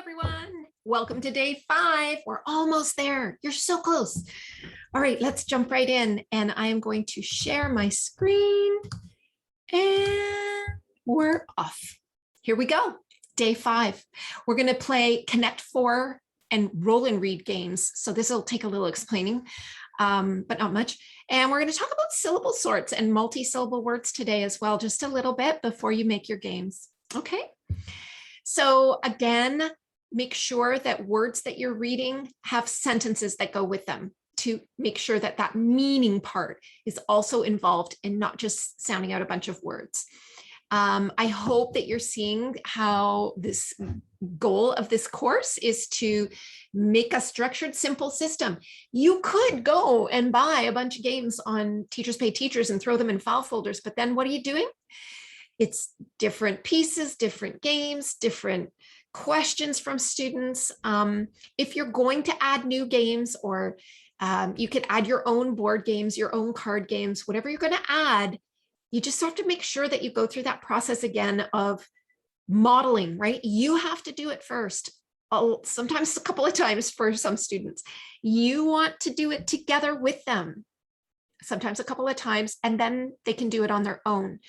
everyone. Welcome to day 5. We're almost there. You're so close. All right, let's jump right in. And I am going to share my screen and we're off. Here we go. Day 5. We're going to play Connect 4 and roll and read games. So this will take a little explaining, but not much. And we're going to talk about syllable sorts and multi-syllable words today as well, just a little bit before you make your games. Okay. So again, make sure that words that you're reading have sentences that go with them to make sure that that meaning part is also involved and not just sounding out a bunch of words. I hope that you're seeing how this goal of this course is to make a structured, simple system. You could go and buy a bunch of games on Teachers Pay Teachers and throw them in file folders, but then what are you doing? It's different pieces, different games, different questions from students. If you're going to add new games, or you could add your own board games, your own card games, whatever you're going to add, you just have to make sure that you go through that process again of modeling, right? You have to do it first. Sometimes a couple of times for some students. You want to do it together with them, sometimes a couple of times, and then they can do it on their own.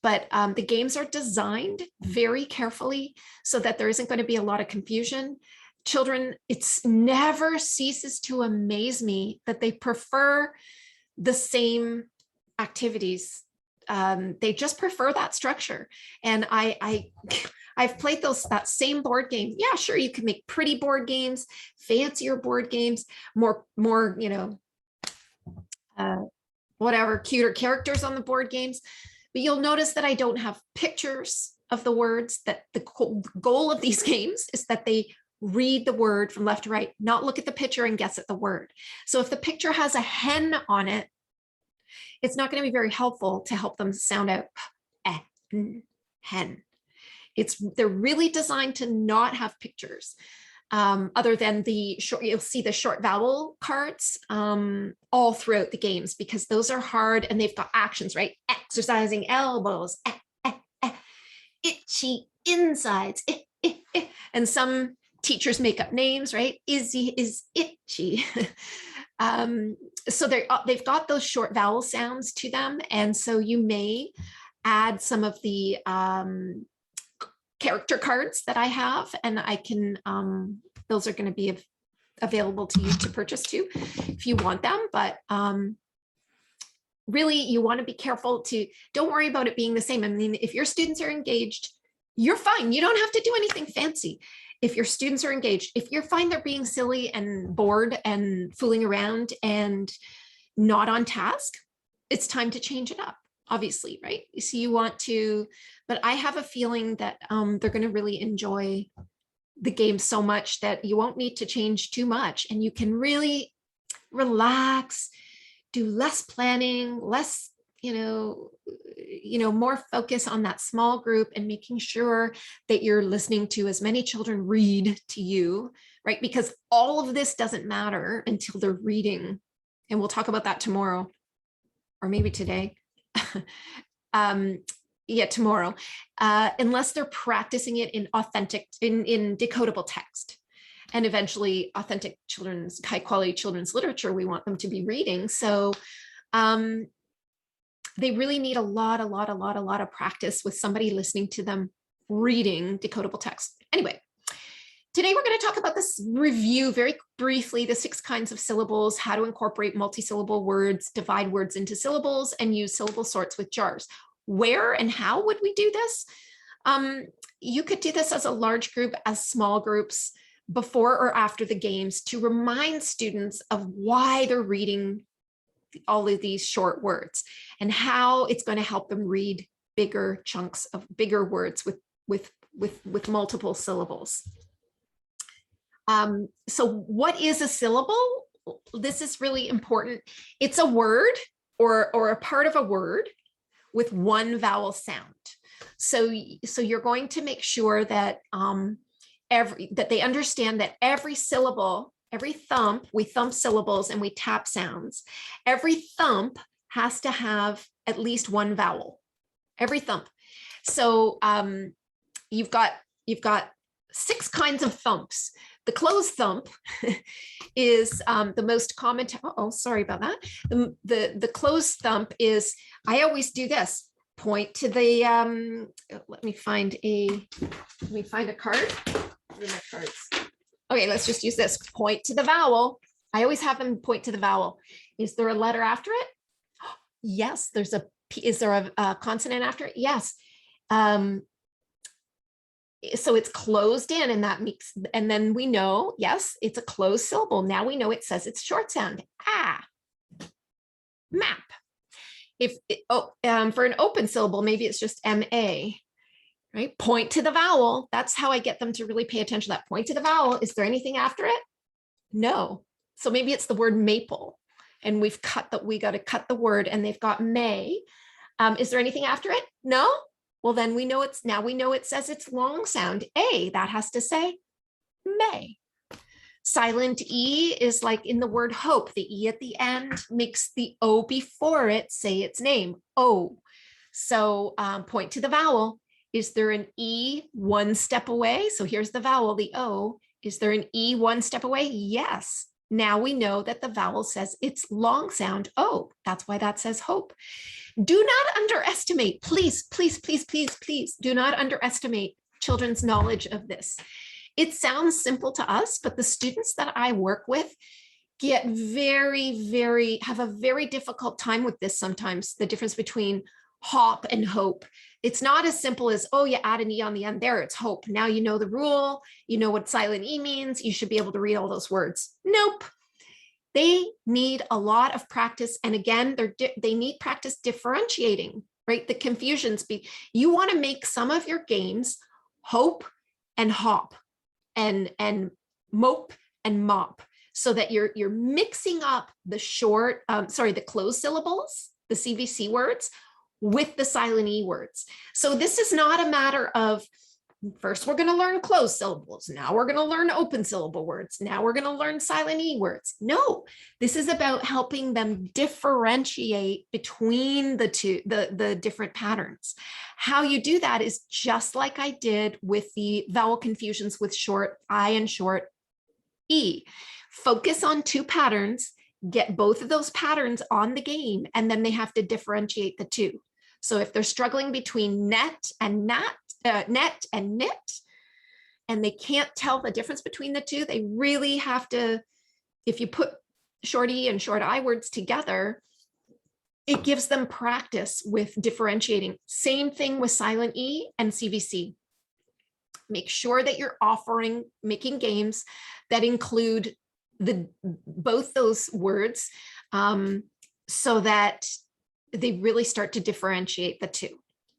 But the games are designed very carefully so that there isn't going to be a lot of confusion. Children, it's never ceases to amaze me that they prefer the same activities. They just prefer that structure. And I've played that same board game. Yeah, sure, you can make pretty board games, fancier board games, more whatever, cuter characters on the board games. But you'll notice that I don't have pictures of the words, that the goal of these games is that they read the word from left to right, not look at the picture and guess at the word. So if the picture has a hen on it, it's not going to be very helpful to help them sound out hen. They're really designed to not have pictures. Other than the short, you'll see the short vowel cards all throughout the games, because those are hard and they've got actions, right? Exercising elbows, itchy insides, and some teachers make up names, right? Izzy is itchy. So they've got those short vowel sounds to them, and so you may add some of the character cards that I have, and I can those are going to be available to you to purchase too if you want them. But really, you want to be careful don't worry about it being the same. I mean, if your students are engaged, you're fine. You don't have to do anything fancy. If your students are engaged, if you find they're being silly and bored and fooling around and not on task, it's time to change it up. Obviously, right? So you want to, but I have a feeling that they're going to really enjoy the game so much that you won't need to change too much, and you can really relax, do less planning, less, more focus on that small group and making sure that you're listening to as many children read to you, right? Because all of this doesn't matter until they're reading, and we'll talk about that tomorrow, or maybe today. Tomorrow, unless they're practicing it in in decodable text, and eventually authentic high quality children's literature we want them to be reading. So they really need a lot of practice with somebody listening to them reading decodable text. Anyway, today we're going to talk about this review very briefly, the 6 kinds of syllables, how to incorporate multi-syllable words, divide words into syllables, and use syllable sorts with jars. Where and how would we do this? You could do this as a large group, as small groups, before or after the games, to remind students of why they're reading all of these short words and how it's going to help them read bigger chunks of bigger words with multiple syllables. So what is a syllable? This is really important. It's a word or a part of a word with one vowel sound. So you're going to make sure that that they understand that every syllable, every thump, we thump syllables and we tap sounds. Every thump has to have at least one vowel. Every thump. So you've got 6 kinds of thumps. The closed thump is the most common. Oh, sorry about that. The closed thump is, I always do this. Point to the, let me find a card. Where are my cards? Okay, let's just use this. Point to the vowel. I always have them point to the vowel. Is there a letter after it? Yes, there's a, is there a consonant after it? Yes. So it's closed in, and that makes, and then we know, yes, it's a closed syllable. Now we know it says it's short sound. Ah, map. If for an open syllable, maybe it's just MA, right? Point to the vowel. That's how I get them to really pay attention to that. Point to the vowel. Is there anything after it? No. So maybe it's the word maple, and we got to cut the word, and they've got may. Is there anything after it? No. Well, then we know now we know it says it's long sound. A, that has to say may. Silent E is like in the word hope. The E at the end makes the O before it say its name, O. So point to the vowel. Is there an E one step away? So here's the vowel, the O. Is there an E one step away? Yes. Now we know that the vowel says it's long sound O. That's why that says hope. Do not underestimate, please, please, please, please, please, do not underestimate children's knowledge of this. It sounds simple to us, but the students that I work with get have a very difficult time with this sometimes, the difference between hop and hope. It's not as simple as, oh, you add an E on the end there, it's hope. Now you know the rule, you know what silent E means, you should be able to read all those words. Nope. They need a lot of practice. And again, they need practice differentiating, right? The confusions. You want to make some of your games hope and hop and mope and mop, so that you're mixing up the the closed syllables, the CVC words, with the silent E words. So this is not a matter of, first we're going to learn closed syllables, now we're going to learn open syllable words, now we're going to learn silent E words. No, this is about helping them differentiate between the two, the different patterns. How you do that is just like I did with the vowel confusions with short I and short E. Focus on 2 patterns, get both of those patterns on the game, and then they have to differentiate the 2. So if they're struggling between net and nat, net and knit, and they can't tell the difference between the 2, they really have to, if you put short E and short I words together, it gives them practice with differentiating. Same thing with silent E and CVC. Make sure that you're making games that include both those words, so that they really start to differentiate the 2.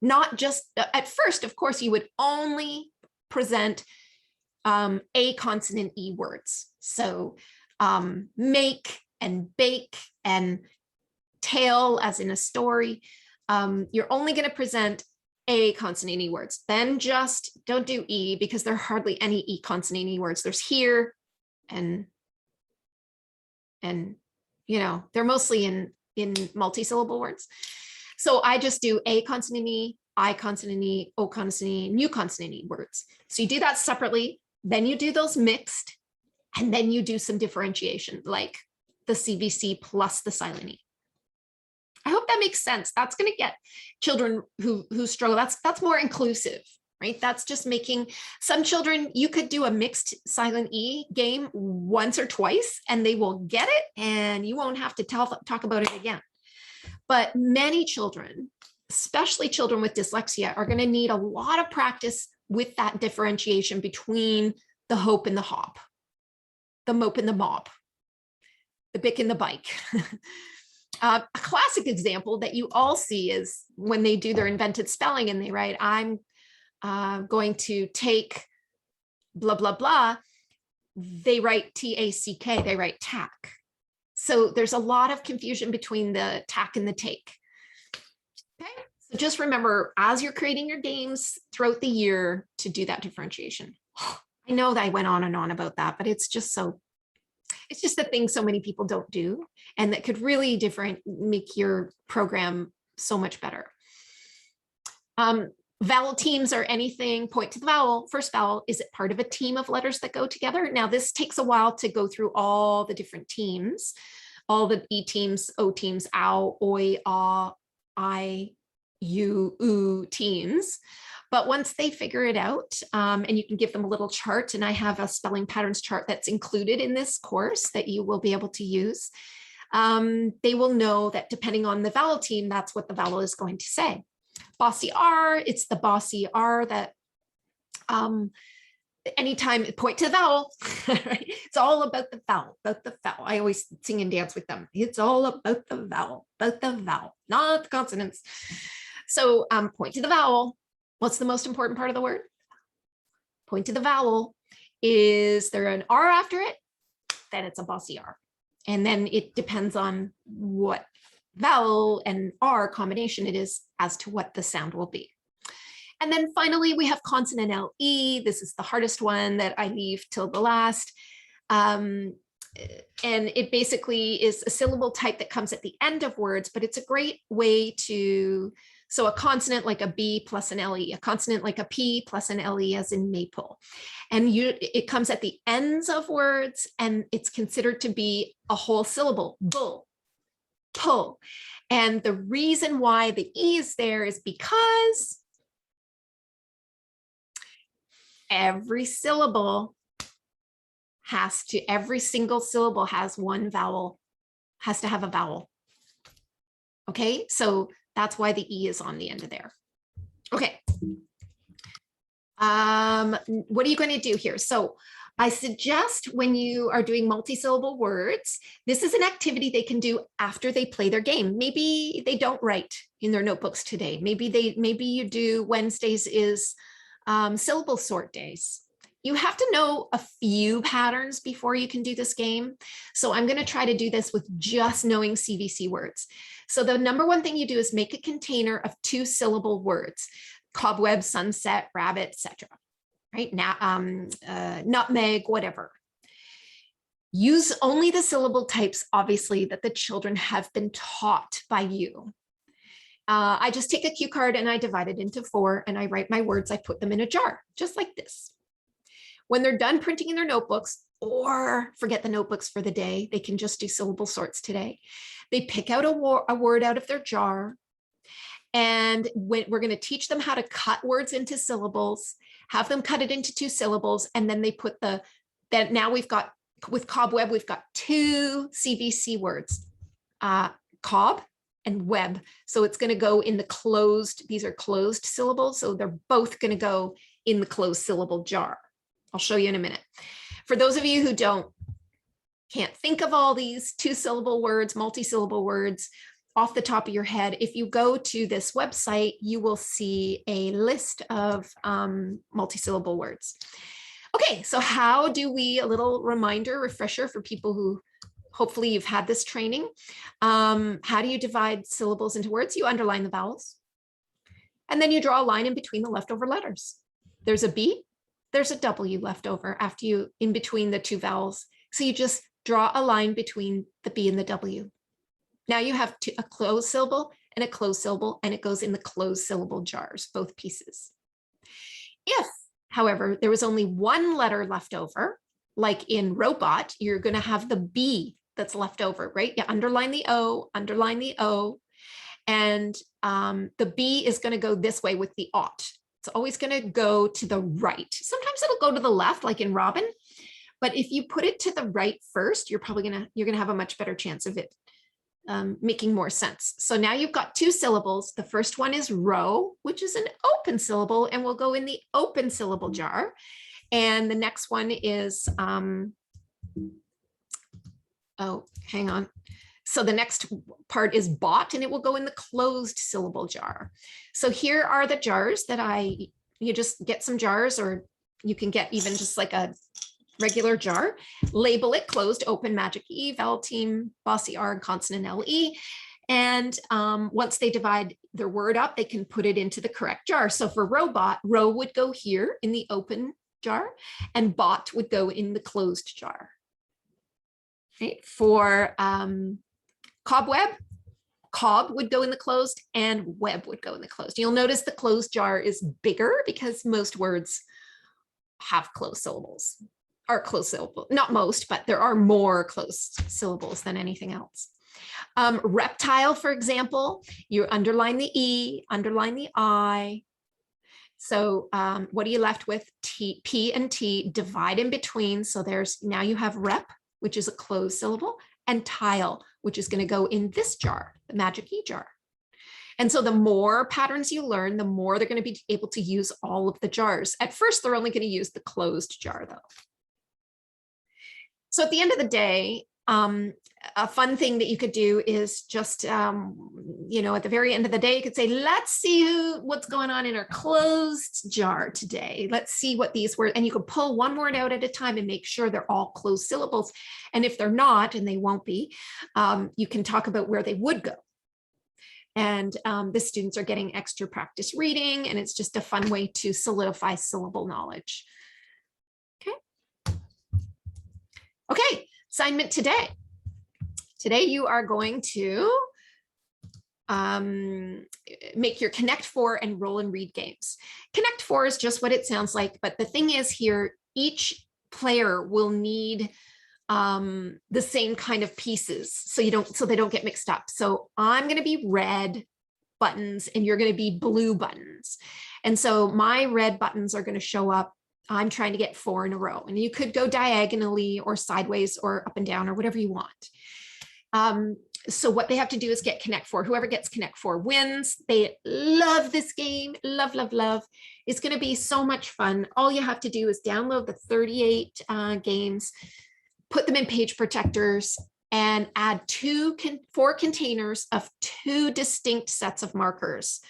Not just, at first, of course, you would only present a consonant E words. So make and bake and tale, as in a story. You're only going to present a consonant E words. Then just don't do E, because there are hardly any E consonant E words. There's here and you know, they're mostly in multi-syllable words. So I just do A consonant E, I consonant E, O consonant E, and U consonant E words. So you do that separately, then you do those mixed, and then you do some differentiation, like the CVC plus the silent E. I hope that makes sense. That's going to get children who struggle. That's more inclusive, right? That's just making some children, you could do a mixed silent E game once or twice, and they will get it, and you won't have to talk about it again. But many children, especially children with dyslexia, are going to need a lot of practice with that differentiation between the hope and the hop, the mope and the mop, the bick and the bike. A classic example that you all see is when they do their invented spelling and they write, I'm going to take blah, blah, blah. They write T-A-C-K, they write tack. So there's a lot of confusion between the tack and the take. Okay, so just remember, as you're creating your games throughout the year, to do that differentiation. I know that I went on and on about that, but it's just the thing so many people don't do, and that could really make your program so much better. Vowel teams are anything, point to the vowel, first vowel, is it part of a team of letters that go together? Now this takes a while to go through all the different teams, all the E teams, O teams, ow, oi, ah, I, you, oo teams. But once they figure it out, and you can give them a little chart, and I have a spelling patterns chart that's included in this course that you will be able to use, they will know that depending on the vowel team, that's what the vowel is going to say. Bossy R, it's the bossy R that anytime point to the vowel, right? It's all about the vowel, I always sing and dance with them. It's all about the vowel, not the consonants. So point to the vowel. What's the most important part of the word? Point to the vowel. Is there an R after it? Then it's a bossy R. And then it depends on what vowel and R combination it is as to what the sound will be. And then finally, we have consonant LE. This is the hardest one that I leave till the last. And it basically is a syllable type that comes at the end of words, but it's a great way to, so a consonant like a B plus an LE, a consonant like a P plus an LE as in maple. And it comes at the ends of words, and it's considered to be a whole syllable, bull, pull. And the reason why the E is there is because every syllable has to, every single syllable has one vowel, has to have a vowel. Okay, so that's why the E is on the end of there. Okay. What are you going to do here? So I suggest when you are doing multi-syllable words, this is an activity they can do after they play their game. Maybe they don't write in their notebooks today. Maybe you do Wednesdays is syllable sort days. You have to know a few patterns before you can do this game. So I'm going to try to do this with just knowing CVC words. So the number one thing you do is make a container of 2-syllable words: cobweb, sunset, rabbit, etc. Right now, nutmeg, whatever. Use only the syllable types, obviously, that the children have been taught by you. I just take a cue card and I divide it into 4, and I write my words. I put them in a jar, just like this. When they're done printing in their notebooks, or forget the notebooks for the day, they can just do syllable sorts today. They pick out a word out of their jar, and we're going to teach them how to cut words into syllables, have them cut it into 2 syllables, and then they put then now we've got, with cobweb, we've got 2 CVC words, cob and web. So it's going to go in the closed, these are closed syllables, so they're both going to go in the closed syllable jar. I'll show you in a minute. For those of you who can't think of all these 2-syllable words, multi-syllable words off the top of your head, if you go to this website, you will see a list of multi-syllable words. Okay, so how do we, a little reminder, refresher for people who hopefully you've had this training. How do you divide syllables into words? You underline the vowels, and then you draw a line in between the leftover letters. There's a B, there's a W left over after you, in between the 2 vowels. So you just draw a line between the B and the W. Now you have a closed syllable and a closed syllable, and it goes in the closed syllable jars, both pieces. If, however, there was only 1 letter left over, like in robot, you're going to have the B that's left over, right? You underline the O, and the B is going to go this way with the ought. It's always going to go to the right. Sometimes it'll go to the left, like in Robin. But if you put it to the right first, you're going to have a much better chance of it making more sense. So now you've got 2 syllables. The first one is row, which is an open syllable, and will go in the open syllable jar. And the next one is, oh, hang on. So the next part is bought, and it will go in the closed syllable jar. So here are the jars that you just get some jars, or you can get even just like a regular jar. Label it closed, open, magic E, vowel team, bossy R, consonant LE. And once they divide their word up, they can put it into the correct jar. So for robot, row would go here in the open jar, and bought would go in the closed jar. Okay. For cobweb, cob would go in the closed and web would go in the closed. You'll notice the closed jar is bigger because most words have closed syllables, or closed syllable, not most, but there are more closed syllables than anything else. Reptile, for example, you underline the E, underline the I. So what are you left with? T, P and T, divide in between. So there's, now you have rep, which is a closed syllable, and tile, which is going to go in this jar, the magic E jar. And so the more patterns you learn, the more they're going to be able to use all of the jars. At first, they're only going to use the closed jar, though. So at the end of the day, a fun thing that you could do is just, you know, at the very end of the day, you could say, let's see what's going on in our closed jar today. Let's see what these words, and you can pull one word out at a time and make sure they're all closed syllables. And if they're not, and they won't be, you can talk about where they would go. And the students are getting extra practice reading, and it's just a fun way to solidify syllable knowledge. Okay. Okay, assignment today. Today you are going to make your Connect 4 and roll and read games. Connect 4 is just what it sounds like, but the thing is here, each player will need the same kind of pieces so they don't get mixed up. So I'm going to be red buttons and you're going to be blue buttons. And so my red buttons are going to show up. I'm trying to get 4 in a row, and you could go diagonally or sideways or up and down or whatever you want. So what they have to do is get Connect 4. Whoever gets Connect 4 wins. They love this game. Love, love, love. It's going to be so much fun. All you have to do is download the 38 games, put them in page protectors, and add 4 containers of 2 distinct sets of markers,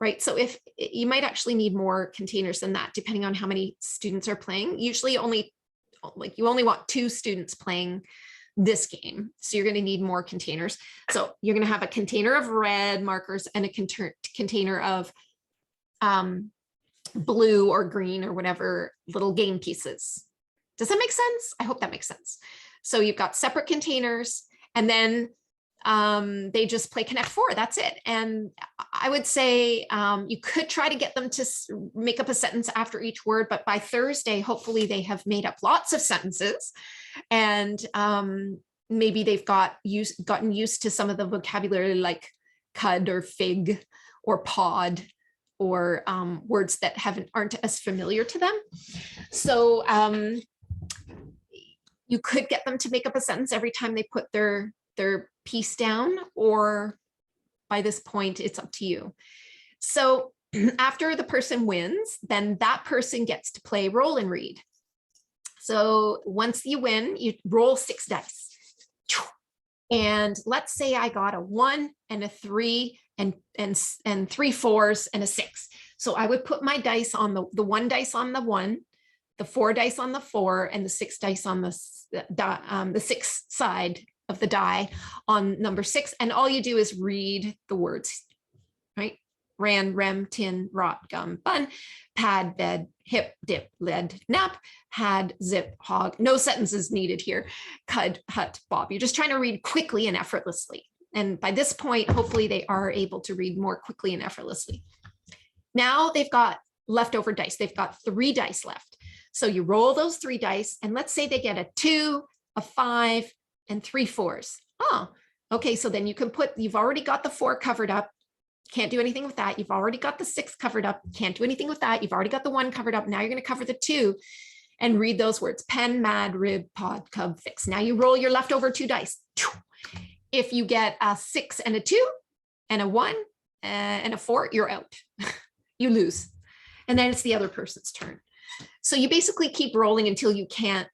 right? So if you might actually need more containers than that, depending on how many students are playing. Usually you only want 2 students playing this game. So you're going to need more containers. So you're going to have a container of red markers and a container of blue or green or whatever little game pieces. Does that make sense? I hope that makes sense. So you've got separate containers, and then they just play Connect 4. That's it. And I would say you could try to get them to make up a sentence after each word, but by Thursday, hopefully they have made up lots of sentences, and maybe they've gotten used to some of the vocabulary like cud or fig or pod, or words that aren't as familiar to them. So you could get them to make up a sentence every time they put their piece down, or by this point, it's up to you. So after the person wins, then that person gets to play roll and read. So once you win, you roll 6 dice. And let's say I got a 1 and a 3 and 3 4s and a 6. So I would put my dice on the 1 dice on the 1, the 4 dice on the 4, and the 6 dice on the 6 side of the die on number 6. And all you do is read the words, right? Ran, rem, tin, rot, gum, bun, pad, bed, hip, dip, lead, nap, had, zip, hog. No sentences needed here. Cud, hut, bob. You're just trying to read quickly and effortlessly. And by this point, hopefully they are able to read more quickly and effortlessly. Now they've got leftover dice. They've got 3 dice left. So you roll those 3 dice, and let's say they get a 2, a 5, and 3 4s. Oh, okay. So then you've already got the 4 covered up. Can't do anything with that. You've already got the 6 covered up. Can't do anything with that. You've already got the 1 covered up. Now you're going to cover the 2 and read those words: pen, mad, rib, pod, cub, fix. Now you roll your leftover 2 dice. If you get a 6 and a 2 and a 1 and a 4, you're out. You lose. And then it's the other person's turn. So you basically keep rolling until you can't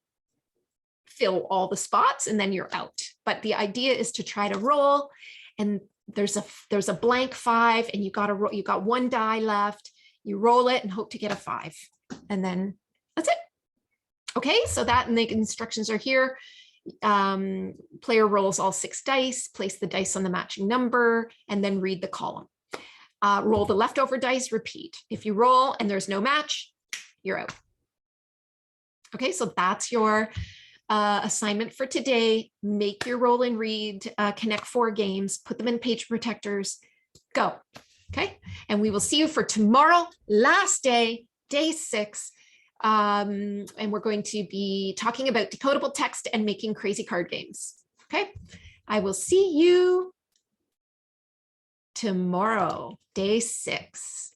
fill all the spots, and then you're out. But the idea is to try to roll, and there's a blank 5, and you got 1 die left. You roll it and hope to get a 5, and then that's it. Okay, so that, and the instructions are here. Player rolls all 6 dice, place the dice on the matching number, and then read the column. Roll the leftover dice, repeat. If you roll and there's no match, you're out. Okay, so that's your assignment for today, make your roll and read, connect 4 games, put them in page protectors, go. Okay. And we will see you for tomorrow, last day, day 6. And we're going to be talking about decodable text and making crazy card games. Okay. I will see you tomorrow, day 6.